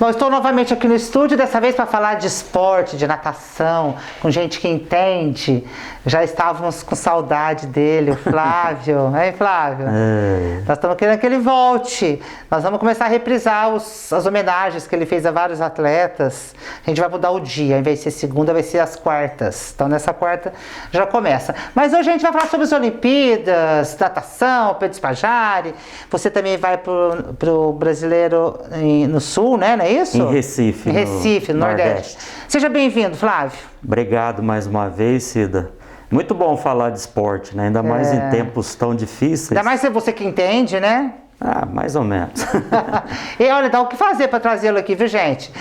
Bom, estou novamente aqui no estúdio, dessa vez para falar de esporte, de natação, com gente que entende. Já estávamos com saudade dele, o Flávio. Hein, Flávio? Nós estamos querendo que ele volte. Nós vamos começar a reprisar as homenagens que ele fez a vários atletas. A gente vai mudar o dia, ao invés de ser segunda, vai ser as quartas. Então nessa quarta já começa. Mas hoje a gente vai falar sobre as Olimpíadas, natação, Pedro Spajari. Você também vai para o Brasileiro no Sul, né? Não é isso? Em Recife. Em Recife, no Nordeste. Seja bem-vindo, Flávio. Obrigado mais uma vez, Cida. Muito bom falar de esporte, né? Ainda mais em tempos tão difíceis. Ainda mais ser você que entende, né? Ah, mais ou menos. E olha, dá o que fazer para trazê-lo aqui, viu, gente?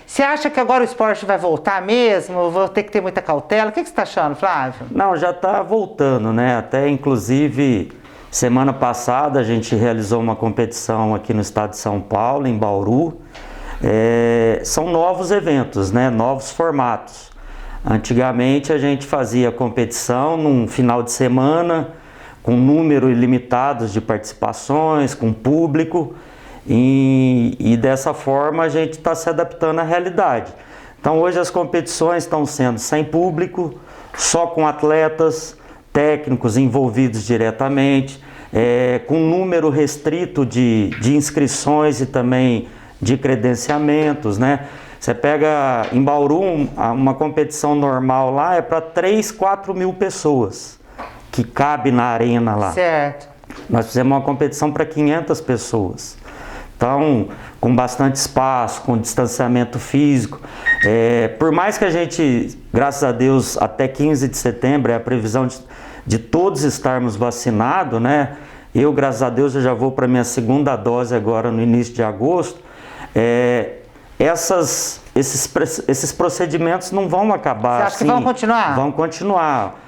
Você acha que agora o esporte vai voltar mesmo? Vou ter que ter muita cautela? O que você está achando, Flávio? Não, já está voltando, né? Até, inclusive, semana passada a gente realizou uma competição aqui no estado de São Paulo, em Bauru. São novos eventos, né? Novos formatos. Antigamente a gente fazia competição num final de semana, com número ilimitado de participações, com público, e dessa forma a gente está se adaptando à realidade. Então hoje as competições estão sendo sem público, só com atletas, técnicos envolvidos diretamente, com número restrito de inscrições e também de credenciamentos, né? Você pega em Bauru, uma competição normal lá é para 3, 4 mil pessoas que cabe na arena lá. Certo. Nós fizemos uma competição para 500 pessoas. Então, com bastante espaço, com distanciamento físico. Por mais que a gente, graças a Deus, até 15 de setembro é a previsão de todos estarmos vacinados, né? Eu, graças a Deus, eu já vou para minha segunda dose agora no início de agosto. Esses procedimentos não vão acabar. Você acha que vão continuar? Vão continuar.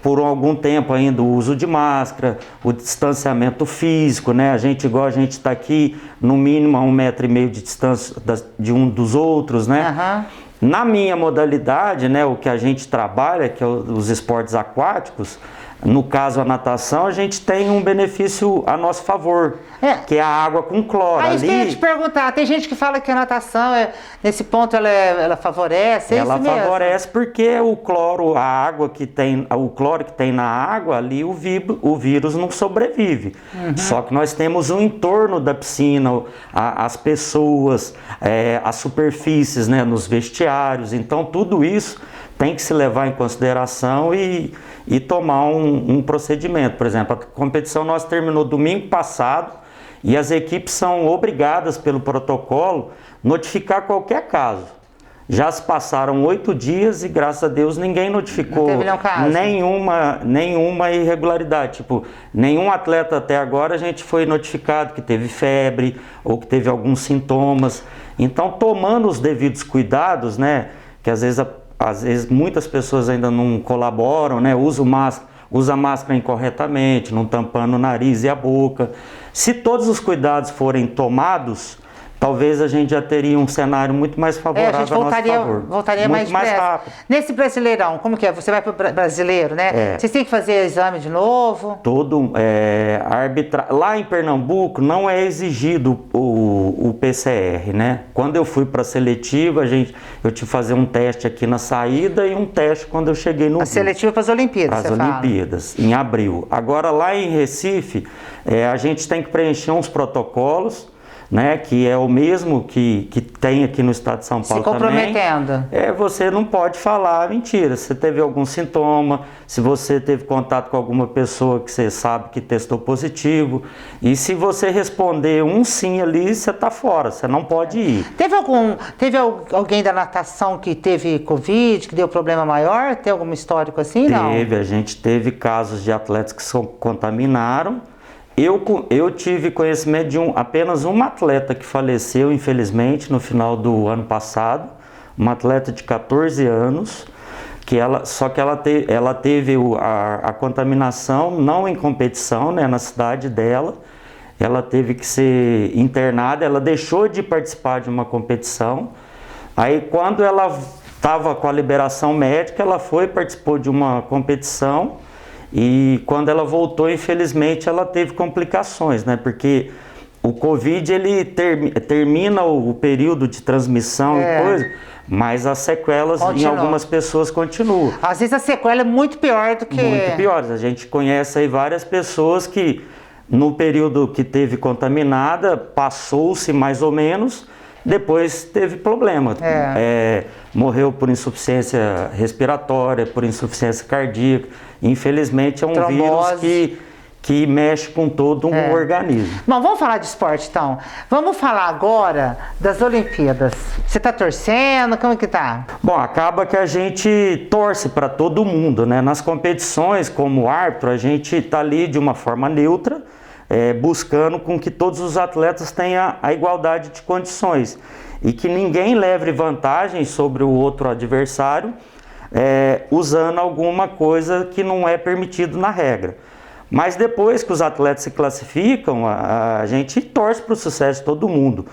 Por algum tempo ainda o uso de máscara, o distanciamento físico, né? A gente está aqui no mínimo a 1,5 metro de distância de um dos outros, né? Uhum. Na minha modalidade, né, o que a gente trabalha, que é os esportes aquáticos, no caso a natação, a gente tem um benefício a nosso favor, que é a água com cloro. Isso que eu ia te perguntar, tem gente que fala que a natação, nesse ponto, ela favorece, Ela favorece porque o cloro, o cloro que tem na água, ali o vírus não sobrevive. Uhum. Só que nós temos o entorno da piscina, as pessoas, as superfícies, né, nos vestiários, então tudo isso tem que se levar em consideração e tomar um procedimento. Por exemplo, a competição nossa terminou domingo passado e as equipes são obrigadas pelo protocolo notificar qualquer caso. Já se passaram 8 dias e graças a Deus ninguém notificou nenhuma irregularidade. Tipo, nenhum atleta até agora a gente foi notificado que teve febre ou que teve alguns sintomas. Então, tomando os devidos cuidados, né, que às vezes muitas pessoas ainda não colaboram, né? Usa máscara incorretamente, não tampando o nariz e a boca. Se todos os cuidados forem tomados, talvez a gente já teria um cenário muito mais favorável a nosso favor. Voltaria muito mais rápido. Nesse Brasileirão, como que é? Você vai para o Brasileiro, né? Vocês têm que fazer exame de novo? Lá em Pernambuco não é exigido o PCR, né? Quando eu fui para a seletiva, eu tive que fazer um teste aqui na saída e um teste quando eu cheguei no... A seletiva para as Olimpíadas, Para as Olimpíadas, em abril. Agora lá em Recife, a gente tem que preencher uns protocolos, né, que é o mesmo que tem aqui no estado de São Paulo também. Se comprometendo. Você não pode falar mentira. Se teve algum sintoma, se você teve contato com alguma pessoa que você sabe que testou positivo. E se você responder um sim ali, você está fora, você não pode ir. Teve alguém da natação que teve Covid, que deu problema maior? Tem algum histórico assim? Não? A gente teve casos de atletas que se contaminaram. Eu tive conhecimento de apenas uma atleta que faleceu, infelizmente, no final do ano passado, uma atleta de 14 anos, só que ela teve a contaminação não em competição, né, na cidade dela. Ela teve que ser internada, ela deixou de participar de uma competição. Aí quando ela estava com a liberação médica, ela participou de uma competição. E quando ela voltou, infelizmente, ela teve complicações, né? Porque o Covid ele termina o período de transmissão e coisa, mas as sequelas em algumas pessoas continuam. Às vezes a sequela é muito pior do que... Muito piores. A gente conhece aí várias pessoas que no período que teve contaminada, passou-se mais ou menos, depois teve problema. Morreu por insuficiência respiratória, por insuficiência cardíaca. Infelizmente é um vírus que mexe com todo um organismo. Bom, vamos falar de esporte então. Vamos falar agora das Olimpíadas. Você está torcendo? Como é que tá? Bom, acaba que a gente torce para todo mundo, né? Nas competições, como árbitro, a gente está ali de uma forma neutra, buscando com que todos os atletas tenham a igualdade de condições e que ninguém leve vantagem sobre o outro adversário usando alguma coisa que não é permitido na regra. Mas depois que os atletas se classificam, a gente torce para o sucesso de todo mundo.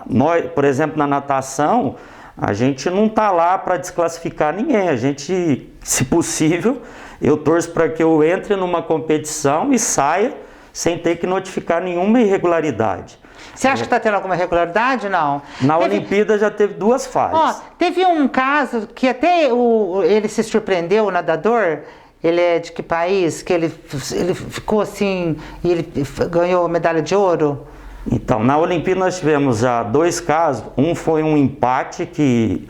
Nós, por exemplo, na natação, a gente não está lá para desclassificar ninguém. A gente, se possível, eu torço para que eu entre numa competição e saia sem ter que notificar nenhuma irregularidade. Você acha que está tendo alguma irregularidade? Não. Na Olimpíada já teve 2 fases. Teve um caso que até ele se surpreendeu, o nadador. Ele é de que país? Que ele ficou assim e ele ganhou medalha de ouro? Então, na Olimpíada nós tivemos já 2 casos. Um foi um empate que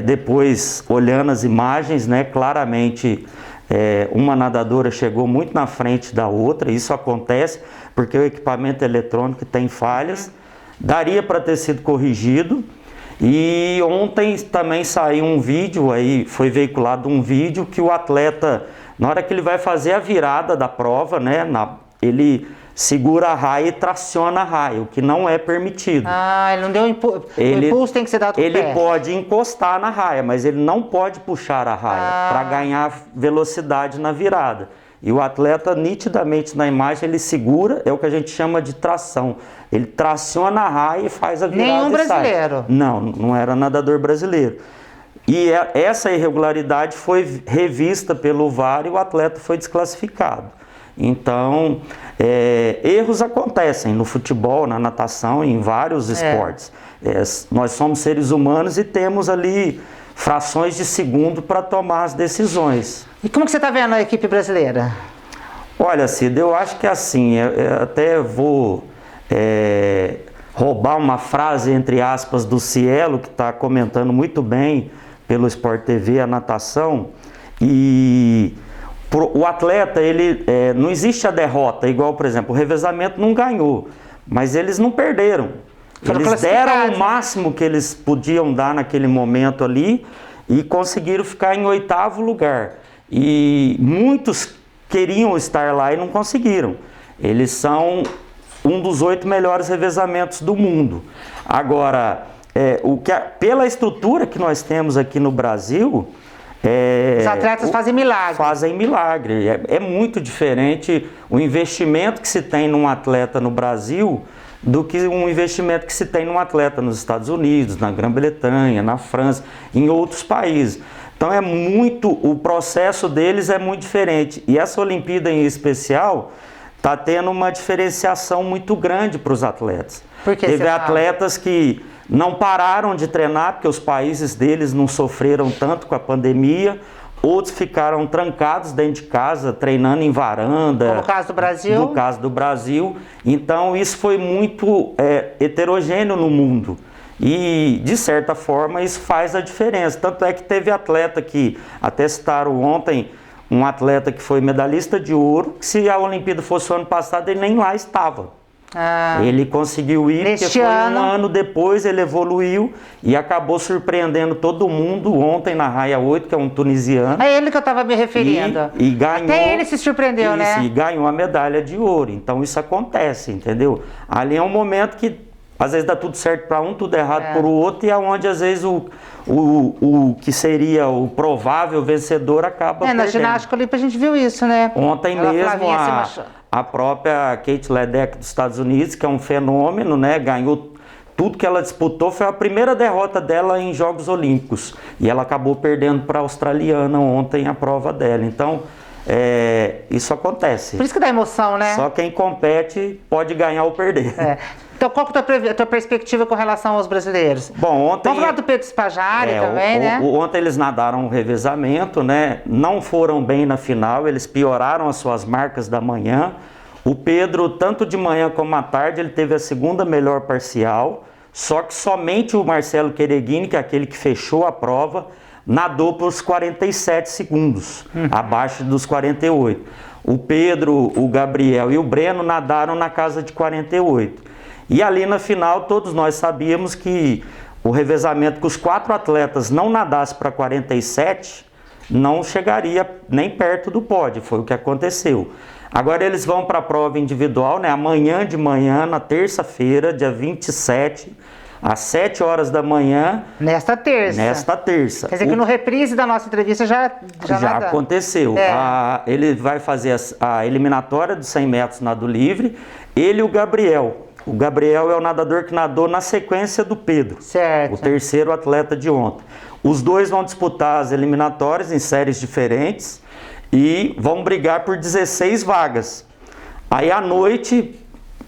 depois, olhando as imagens, né, claramente uma nadadora chegou muito na frente da outra. Isso acontece porque o equipamento eletrônico tem falhas. Daria para ter sido corrigido. E ontem também saiu um vídeo, aí foi veiculado um vídeo que o atleta, na hora que ele vai fazer a virada da prova, né, ele segura a raia e traciona a raia, o que não é permitido. Ele não deu impulso. O impulso tem que ser dado com o pé. Ele pode encostar na raia, mas ele não pode puxar a raia para ganhar velocidade na virada. E o atleta, nitidamente na imagem, ele segura, é o que a gente chama de tração. Ele traciona a raia e faz a virada. Nenhum brasileiro? Não era nadador brasileiro. E essa irregularidade foi revista pelo VAR e o atleta foi desclassificado. Então, erros acontecem no futebol, na natação, em vários esportes. Nós somos seres humanos e temos ali frações de segundo para tomar as decisões. E como que você está vendo a equipe brasileira? Olha, Cida, eu acho que assim, eu até vou roubar uma frase, entre aspas, do Cielo, que está comentando muito bem pelo Sport TV a natação, e o atleta, não existe a derrota, igual, por exemplo, o revezamento não ganhou, mas eles não perderam. Eles deram o máximo que eles podiam dar naquele momento ali e conseguiram ficar em 8º lugar. E muitos queriam estar lá e não conseguiram. Eles são um dos 8 melhores revezamentos do mundo. Agora, pela estrutura que nós temos aqui no Brasil... os atletas fazem milagre. Fazem milagre. É muito diferente o investimento que se tem num atleta no Brasil do que um investimento que se tem num atleta nos Estados Unidos, na Grã-Bretanha, na França, em outros países. Então o processo deles é muito diferente. E essa Olimpíada em especial está tendo uma diferenciação muito grande para os atletas. Por que Teve atletas que não pararam de treinar porque os países deles não sofreram tanto com a pandemia. Outros ficaram trancados dentro de casa, treinando em varanda. Como no caso do Brasil? No caso do Brasil. Então, isso foi muito heterogêneo no mundo. E, de certa forma, isso faz a diferença. Tanto é que teve atleta que, até citaram ontem, um atleta que foi medalhista de ouro, que se a Olimpíada fosse o ano passado, ele nem lá estava. Ele conseguiu ir, porque foi um ano depois, ele evoluiu e acabou surpreendendo todo mundo ontem na raia 8, que é um tunisiano. É ele que eu estava me referindo. E ganhou, até ele se surpreendeu, né? E ganhou a medalha de ouro. Então isso acontece, entendeu? Ali é um momento que às vezes dá tudo certo para um, tudo errado para o outro, e é onde às vezes o que seria o provável vencedor acaba perdendo. Na ginástica olímpica a gente viu isso, né? Ontem mesmo a própria Kate Ledeck dos Estados Unidos, que é um fenômeno, né? Ganhou tudo que ela disputou, foi a primeira derrota dela em Jogos Olímpicos. E ela acabou perdendo para a australiana ontem a prova dela. Então, isso acontece. Por isso que dá emoção, né? Só quem compete pode ganhar ou perder. Então, qual que é a tua perspectiva com relação aos brasileiros? Bom, ontem... Vamos falar do Pedro Spajari também, né? Ontem eles nadaram um revezamento, né? Não foram bem na final, eles pioraram as suas marcas da manhã. O Pedro, tanto de manhã como à tarde, ele teve a segunda melhor parcial, só que somente o Marcelo Quereguini, que é aquele que fechou a prova, nadou por 47 segundos, abaixo dos 48. O Pedro, o Gabriel e o Breno nadaram na casa de 48. E ali na final, todos nós sabíamos que o revezamento que os 4 atletas não nadassem para 47, não chegaria nem perto do pódio, foi o que aconteceu. Agora eles vão para a prova individual, né? Amanhã de manhã, na terça-feira, dia 27, às 7 horas da manhã. Nesta terça. Quer dizer que no reprise da nossa entrevista já aconteceu. Ele vai fazer a eliminatória dos 100 metros nado livre, ele e o Gabriel. O Gabriel é o nadador que nadou na sequência do Pedro, certo. O terceiro atleta de ontem. Os dois vão disputar as eliminatórias em séries diferentes e vão brigar por 16 vagas. Aí à noite,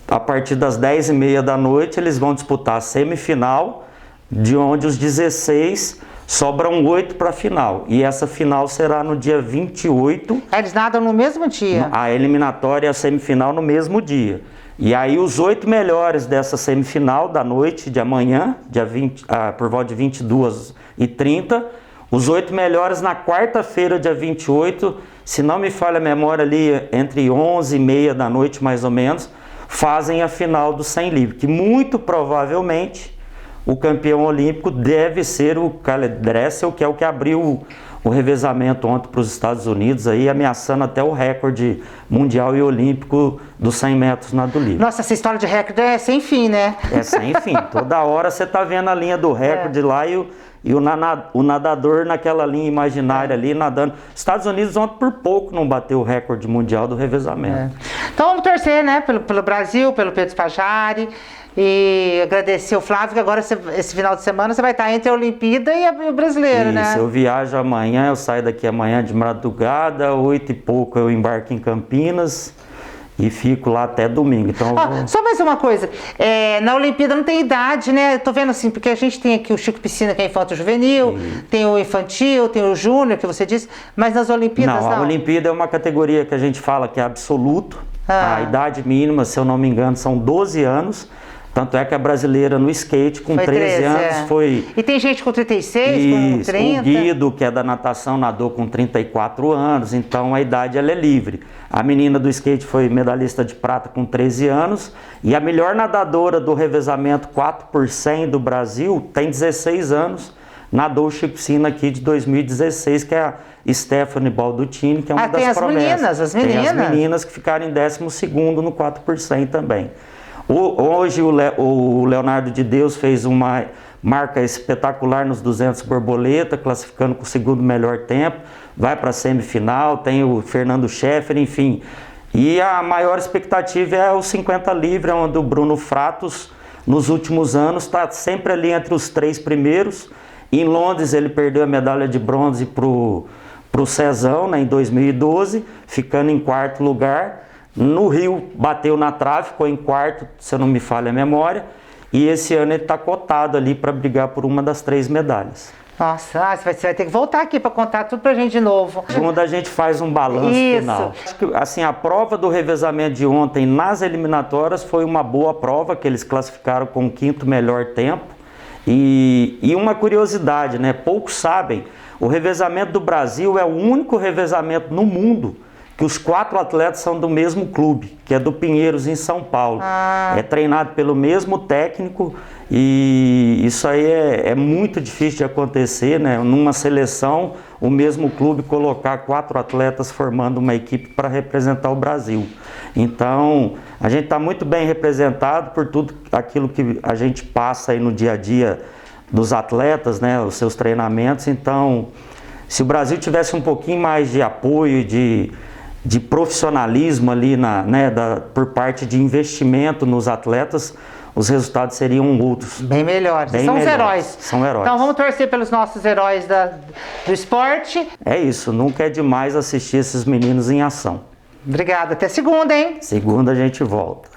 a partir das 10h30 da noite, eles vão disputar a semifinal, de onde os 16 sobram 8 para a final. E essa final será no dia 28. Eles nadam no mesmo dia? A eliminatória e a semifinal no mesmo dia. E aí os 8 melhores dessa semifinal da noite de amanhã, dia 20, por volta de 22h30, os 8 melhores na quarta-feira, dia 28, se não me falha a memória ali, entre 11h30 da noite mais ou menos, fazem a final do 100 livre, que muito provavelmente o campeão olímpico deve ser o Khaled Dressel, que é o que abriu o revezamento ontem para os Estados Unidos, aí, ameaçando até o recorde mundial e olímpico dos 100 metros nado livre. Nossa, essa história de recorde é sem fim, né? É sem fim. Toda hora você está vendo a linha do recorde lá e o nadador naquela linha imaginária ali nadando. Estados Unidos ontem por pouco não bateu o recorde mundial do revezamento. Então vamos torcer, né, pelo Brasil, pelo Pedro Spajari. E agradecer o Flávio, que agora esse final de semana você vai estar entre a Olimpíada e o brasileiro, né? Isso, eu viajo amanhã, eu saio daqui amanhã de madrugada, 8 e pouco eu embarco em Campinas e fico lá até domingo. Então, só mais uma coisa, na Olimpíada não tem idade, né? Eu tô vendo assim, porque a gente tem aqui o Chico Piscina, que é infanto juvenil, tem o infantil, tem o júnior, que você disse, mas nas Olimpíadas não. A Olimpíada é uma categoria que a gente fala que é absoluto, a idade mínima, se eu não me engano, são 12 anos. Tanto é que a brasileira no skate, com 13 anos, foi... E tem gente com 36, com 30? O Guido, que é da natação, nadou com 34 anos, então a idade ela é livre. A menina do skate foi medalhista de prata com 13 anos, e a melhor nadadora do revezamento 4x100 do Brasil tem 16 anos, nadou o Chico Piscina aqui de 2016, que é a Stephanie Baldutini, que é uma das promessas. As meninas. Tem as meninas que ficaram em 12º no 4x100 também. Hoje o Leonardo de Deus fez uma marca espetacular nos 200 borboleta, classificando com o segundo melhor tempo, vai para a semifinal, tem o Fernando Scheffer, enfim. E a maior expectativa é o 50 livre, onde o Bruno Fratos, nos últimos anos, está sempre ali entre os 3 primeiros. Em Londres ele perdeu a medalha de bronze para o Cezão, né, em 2012, ficando em 4º lugar. No Rio bateu na trave, ficou em 4º, se eu não me falha a memória. E esse ano ele está cotado ali para brigar por uma das 3 medalhas. Nossa, você vai ter que voltar aqui para contar tudo pra gente de novo. Quando a gente faz um balanço final. Acho que, assim, a prova do revezamento de ontem nas eliminatórias foi uma boa prova, que eles classificaram com o 5º melhor tempo. E uma curiosidade, né? Poucos sabem, o revezamento do Brasil é o único revezamento no mundo que os 4 atletas são do mesmo clube, que é do Pinheiros, em São Paulo. É treinado pelo mesmo técnico e isso aí é muito difícil de acontecer, né? Numa seleção, o mesmo clube colocar 4 atletas formando uma equipe para representar o Brasil. Então, a gente está muito bem representado por tudo aquilo que a gente passa aí no dia a dia dos atletas, né? Os seus treinamentos. Então, se o Brasil tivesse um pouquinho mais de apoio, de de profissionalismo ali por parte de investimento nos atletas, os resultados seriam outros. Bem melhores. São os heróis. São heróis. Então vamos torcer pelos nossos heróis do esporte. É isso, nunca é demais assistir esses meninos em ação. Obrigada. Até segunda, hein? Segunda a gente volta.